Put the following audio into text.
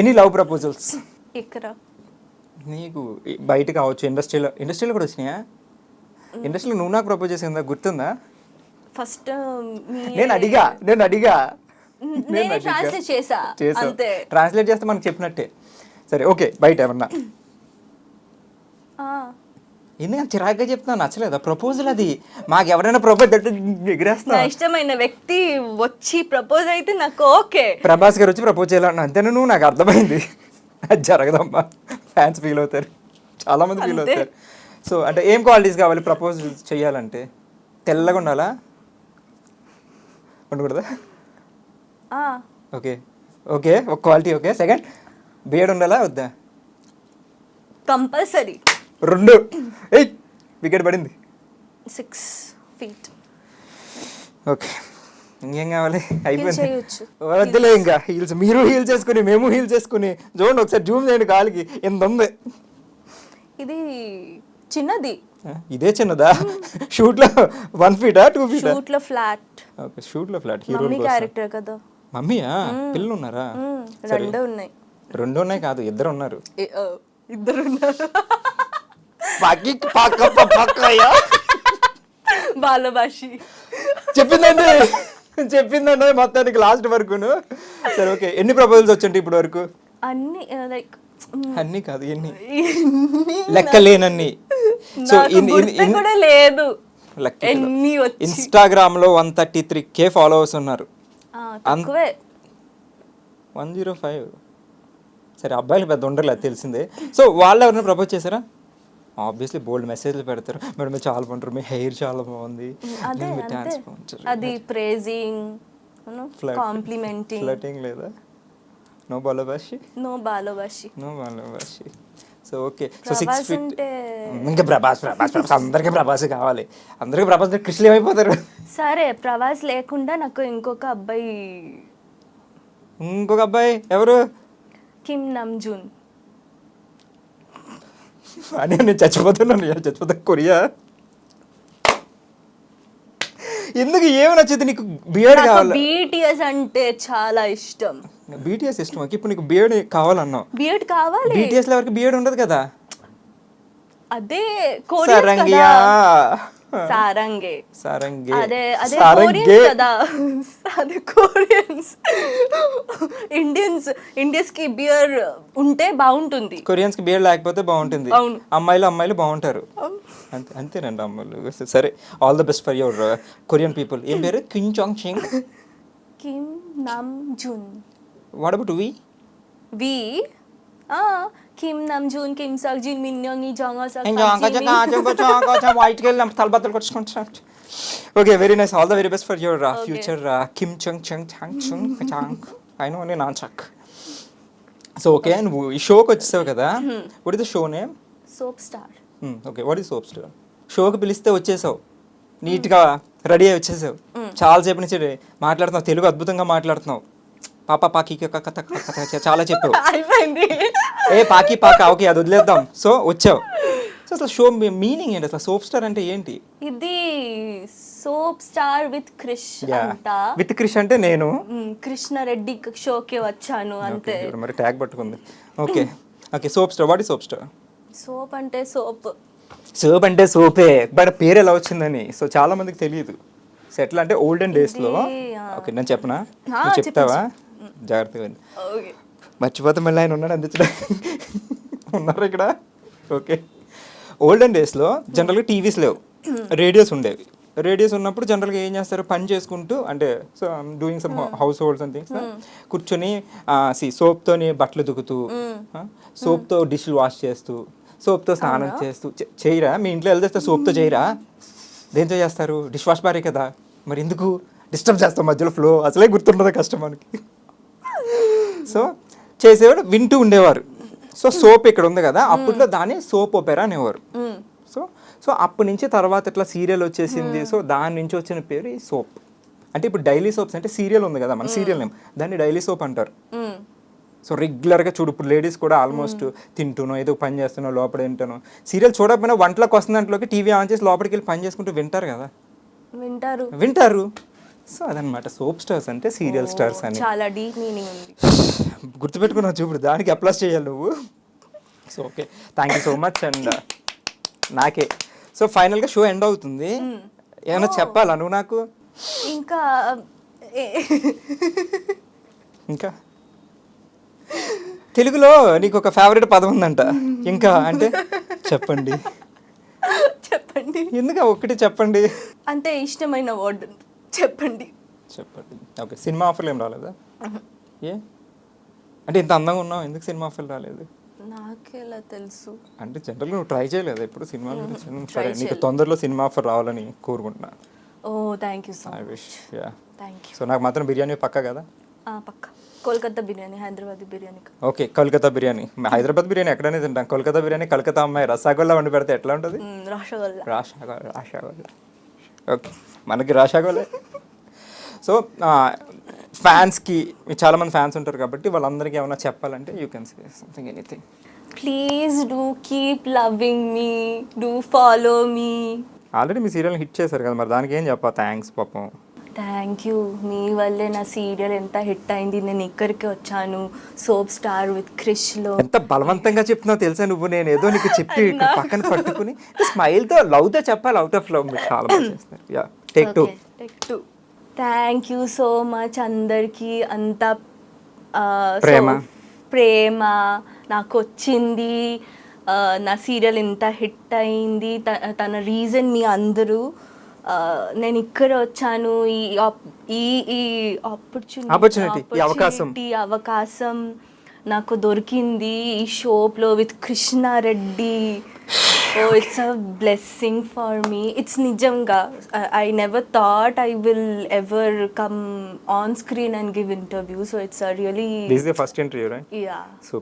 Any love proposals? ఇక్కడ నీకు బయట కావచ్చు, ఇండస్ట్రీలో కూడా వచ్చినాయా? ఇండస్ట్రీలో నువ్వు నాకు ప్రపోజ్ చేసిందా గుర్తుందా? ఫస్ట్ నేను అడిగా ట్రాన్స్లేట్ చేసా అంతే. ట్రాన్స్లేట్ చేస్తే మనకు చెప్పినట్టే. సరే ఓకే, బయట ఏమన్నా ఎందుకంటే చిరాగ్గా చెప్తున్నా, నచ్చలేదా ప్రపోజల్? అది మాకు ఎవరైనా ప్రపోజ్ ఎగిరేస్తా. ఇష్టమైన వ్యక్తి వచ్చి ప్రపోజ్ అయితే నాకు ఓకే. ప్రభాస్ గారు వచ్చి ప్రపోజ్ చేయాలన్నా అంతేనా? నువ్వు నాకు అర్థమైంది, అది జరగదమ్మా. ఫ్యాన్స్ ఫీల్ అవుతారు, చాలా మంది ఫీల్ అవుతారు. సో అంటే ఏం క్వాలిటీస్ కావాలి ప్రపోజ్ చేయాలంటే? తెల్లగా ఉండాలా? ఉండకూడదా? ఓకే ఓకే, ఒక క్వాలిటీ ఓకే. సెకండ్, బియర్డ్ ఉండాలా వద్దా? కంపల్సరీ. 2 వికెట్ పడింది. 6 feet. ఓకే, ఇంకేం కావాలి? అయిపోయింది. వద్దులే ఇంకా హీల్స్, మీరు హీల్ చేసుకుని మేము హీల్ చేసుకుని చూడండి, ఒకసారి జూమ్ చేయండి కాలికి ఎంత ఉంది. ఇది చిన్నది. ఇదే చిన్నదా? షూట్ లో 1 feet 2 feet? షూట్ లో ఫ్లాట్. ఓకే, షూట్ లో ఫ్లాట్. హీరో మమ్మీ క్యారెక్టర్ కదా. మమ్మీయా? పిల్లలు ఉన్నారా? 2 ఉన్నాయి. 2 ఉన్నాయి కాదు, 2 ఉన్నారు. 2 ఉన్నారు. బాలభాషి చెప్పిందండి మొత్తానికి లాస్ట్ వరకును. సరే ఓకే, ఎన్ని ప్రపోజల్స్ వచ్చండి ఇప్పుడు వరకు? అన్ని లైక్ అన్ని కాదు, ఎన్ని లెక్కలేనన్ని. సో కూడా లేదు. ఇన్స్టాగ్రామ్ లో 133K ఫాలోవర్స్ ఉన్నారు. 105. సరే అబ్బాయిలు పెద్ద ఉండలేదు తెలిసిందే. సో వాళ్ళు ఎవరైనా ప్రపోజ్ చేశారా? ఆబ్వియస్లీ బోల్డ్ మెసేజ్లు పెడతారు, మేడం మీరు చాలా బాగుంటారు, మీ హెయిర్ చాలా బాగుంది, అది ప్రైజింగ్, కాంప్లిమెంటింగ్. ఫ్లర్టింగ్ లేదా? నో బాలభాషి. So okay, so 6 feet. ఇంకా ప్రభాస్ అందరికీ ప్రభాస్ కావాలి. అందరికీ ప్రభాస్ కృష్ణ ఏమైపోతారు? సరే ప్రభాస్ లేకుండా నాకు ఇంకొక అబ్బాయి ఎవరు? కిమ్ నమ్జూన్. అని నేను చచ్చిపోతున్నా కొరియా. ఎందుకు ఏమి నచ్చింది నీకు? బియర్డ్ కావాలి. BTS అంటే చాలా ఇష్టం. BTS ఇష్టం. ఇప్పుడు నీకు బియర్డ్ కావాలన్నావు. బియర్డ్ కావాలి. BTS లో వరకు బియర్డ్ ఉండదు కదా. అదే కొరియన్స్ కదా. సారంగే. అదే కొరియన్స్ కదా. అదే కొరియన్స్. ఇండియన్స్ కి బియర్ ఉంటే బాగుంటుంది, కొరియన్స్ కి బియర్ లేకపోతే బాగుంటుంది. అమ్మాయిలు బాగుంటారు అంతేనండి అమ్మాయిలు. సరే, all the best for your Korean people. ఏం పేరు? Kim Namjoon. What about we? Kim Namjoon, Kim Seokjin, Min Yoongi, వైట్కి వెళ్ళి తలబద్దలు కొట్టుకుంటున్నాడు. Okay, very nice. All the very best for your future Kim Chang. I know only నాన్చాక్. So okay, నువ్వు ఈ షోకి వచ్చేసావు కదా. What is the show name? Soap star. Okay, what is soap star? షోకి పిలిస్తే వచ్చేసావు, నీట్గా రెడీ అయ్యి వచ్చేసావు. చాలాసేపు నుంచి మాట్లాడుతున్నావు, తెలుగు అద్భుతంగా మాట్లాడుతున్నావు. పాప పాకి చాలా చెప్పావు. పాకి ఓకే, అది వదిలేద్దాం. సో వచ్చావు. సో అసలు షో మీనింగ్ ఏంటి? అసలు సోప్ స్టార్ అంటే ఏంటి? ఇది సోప్ స్టార్ విత్ క్రిష్ అంట. విత్ క్రిష్ అంటే నేను కృష్ణారెడ్డి షోకి వచ్చాను అంతే. మరి ట్యాగ్ పట్టుకుంది. Okay okay, soap star. What is soap star? Soap అంటే సోపే, బట్ పేరు ఎలా వచ్చిందని సో చాలా మందికి తెలియదు. సో ఎట్లా అంటే ఓల్డెన్ డేస్ లో, ఓకే నేను చెప్పనా, నువ్వు చెప్తావా? జాగ్రత్తగా మర్చిపోతే మళ్ళీ ఆయన ఉన్నాడు అందించడానికి. ఉన్నారు ఇక్కడ. ఓకే, ఓల్డెన్ డేస్లో జనరల్గా టీవీస్ లేవు, రేడియోస్ ఉండేవి. రేడియోస్ ఉన్నప్పుడు జనరల్గా ఏం చేస్తారు, పని చేసుకుంటూ అంటే so doing some house holds and things కూర్చొని సోప్తోని బట్టలు దుకుతూ, సోప్తో డిష్లు వాష్ చేస్తూ, సోప్తో స్నానం చేస్తూ చేయరా? మీ ఇంట్లో వెళ్తే సోప్తో చేయరా? దేంతో చేస్తారు? డిష్ వాష్ బారే కదా. మరి ఎందుకు డిస్టర్బ్ చేస్తాం మధ్యలో ఫ్లో? అసలే గుర్తుండదు కష్టం మనకి. సో చేసేవాడు, వింటూ ఉండేవారు. సో సోప్ ఇక్కడ ఉంది కదా, అప్పట్లో దాన్ని సోప్ ఓపెరా అనేవారు. సో అప్పటి నుంచి తర్వాత ఇట్లా సీరియల్ వచ్చేసింది. సో దాని నుంచి వచ్చిన పేరు ఈ సోప్. అంటే ఇప్పుడు డైలీ సోప్స్ అంటే సీరియల్ ఉంది కదా, మన సీరియల్ నేమ్, దాన్ని డైలీ సోప్ అంటారు. సో రెగ్యులర్గా చూడు, ఇప్పుడు లేడీస్ కూడా ఆల్మోస్ట్ తింటున్నాం, ఏదో పని చేస్తున్నాం, లోపల ఏంటాను సీరియల్ చూడకపోయినా వంటలోకి వస్తున్న దాంట్లోకి టీవీ ఆన్ చేసి లోపలికి వెళ్ళి పని చేసుకుంటూ వింటారు కదా. వింటారు సో అదనమాట సోప్ స్టార్స్ అంటే సీరియల్ స్టార్స్ అని చాలా డీప్ మీనింగ్ ఉంది. గుర్తుపెట్టుకున్నావు చూపుడు, దానికి అప్లై చేయాలి నువ్వు. So okay, thank you so much. And నాకే సో ఫైనల్గా షో ఎండ్ అవుతుంది. ఏమైనా చెప్పాలా నువ్వు నాకు? ఇంకా ఇంకా తెలుగులో నీకు ఒక ఫేవరెట్ పదం ఉందంట. ఇంకా అంటే చెప్పండి. చెప్పండి, ఎందుకు ఒక్కటి చెప్పండి. అంటే ఇష్టమైన వర్డ్ చెప్పండి. చెప్పండి. ఓకే, సినిమా ఆఫర్లు ఏం రాలేదా? ఏ అంటే ఇంత అందంగా ఉన్నావు, ఎందుకు సినిమా ఆఫర్లు రాలేదు? నాకెలా తెలుసు? అంటే జనరల్గా నువ్వు ట్రై చేయలేదు ఎప్పుడు సినిమా గురించి? సరే, నీకు తొందరలో సినిమా ఆఫర్ రావాలని కోరుకుంటున్నాను. Oh thank you so I much. Wish. Yeah, thank you. So నాకు మాత్రం బిర్యానీ పక్కా కదా? పక్క కోల్కతా బిర్యానీ, హైదరాబాద్ బిర్యానీ. ఓకే, కోల్కతా బిర్యానీ. హైదరాబాద్ బిర్యానీ ఎక్కడైనా తింటాం, కోల్కతా బిర్యానీ కలకత్తా అమ్మాయి రసగుల్లా వండి పెడితే ఎట్లా ఉంటుంది? రసగుల్లా. రాషాగోల్లా. ఓకే, మనకి రాషాగోలే. సో ఫ్యాన్స్కి, చాలామంది ఫ్యాన్స్ ఉంటారు కాబట్టి వాళ్ళందరికీ ఏమైనా చెప్పాలంటే you can say something, anything. Please do keep loving me, do follow me. Already me serial hit చేశారు కదా, మరి దానికి ఏం చెప్పా? థ్యాంక్స్ పాపం. Thank you. మీ వల్లే నా సీరియల్ ఎంత హిట్ అయింది. నేను ఇక్కడికి వచ్చాను సోప్ స్టార్ విత్ క్రిష్లో. ఎంత బలవంతంగా చెప్తున్నావు తెలుసా నువ్వు? నేను ఏదో నీకు చెప్పి పక్కన పట్టుకుని స్మైల్తో లవ్తో చెప్పాలి, అవుట్ ఆఫ్ లవ్. మీరు చాలా బాగా చేస్తారు. Yeah, take two. Thank you so much అందరికీ. అంత ప్రేమ నాకు వచ్చింది. నా సీరియల్ ఇంత హిట్ అయింది, తన రీజన్ మీ అందరూ. నేను ఇక్కడ వచ్చాను, ఈ ఆపర్చునిటీ, ఈ అవకాశం నాకు దొరికింది ఈ షోలో with Krishna Reddy. Oh it's a blessing for me. It's నిజంగా I never thought I will ever come on screen and give interview. So it's really this is the first interview, right? Yeah. Super.